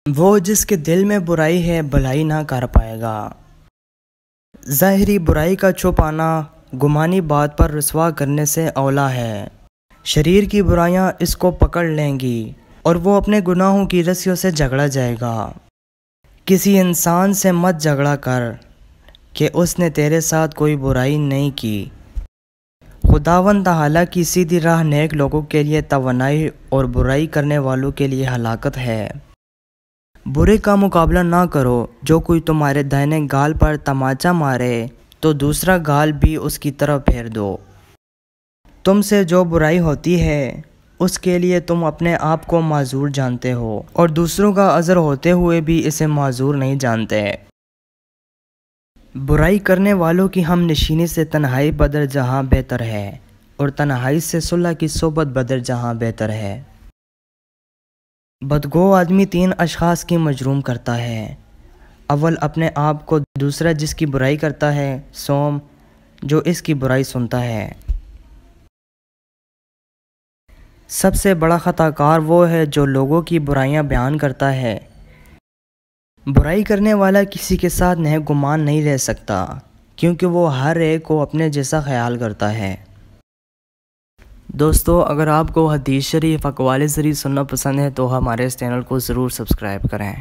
وہ جس کے دل میں برائی ہے بھلائی نہ کر پائے گا۔ ظاہری برائی کا چھپانا گمانی بات پر رسوا کرنے سے اولیٰ ہے۔ شریر کی برائیاں اس کو پکڑ لیں گی اور وہ اپنے گناہوں کی رسیوں سے جھگڑا جائے گا۔ کسی انسان سے مت جھگڑا کر کہ اس نے تیرے ساتھ کوئی برائی نہیں کی۔ خداوند تعالیٰ کی سیدھی راہ نیک لوگوں کے لیے توانائی اور برائی کرنے والوں کے لیے ہلاکت ہے۔ برے کا مقابلہ نہ کرو۔ جو کوئی تمہارے دائیں گال پر تماچا مارے تو دوسرا گال بھی اس کی طرف پھیر دو۔ تم سے جو برائی ہوتی ہے اس کے لیے تم اپنے آپ کو معذور جانتے ہو اور دوسروں کا عذر ہوتے ہوئے بھی اسے معذور نہیں جانتے۔ برائی کرنے والوں کی ہم نشینی سے تنہائی بدر جہاں بہتر ہے اور تنہائی سے صلح کی صحبت بدر جہاں بہتر ہے۔ بدگو آدمی 3 اشخاص کی مجروم کرتا ہے۔ اول اپنے آپ کو، دوسرا جس کی برائی کرتا ہے، سوم جو اس کی برائی سنتا ہے۔ سب سے بڑا خطا کار وہ ہے جو لوگوں کی برائیاں بیان کرتا ہے۔ برائی کرنے والا کسی کے ساتھ نیک گمان نہیں رہ سکتا کیونکہ وہ ہر ایک کو اپنے جیسا خیال کرتا ہے۔ دوستو، اگر آپ کو حدیث شریف اقوال شریف سننا پسند ہے تو ہمارے اس چینل کو ضرور سبسکرائب کریں۔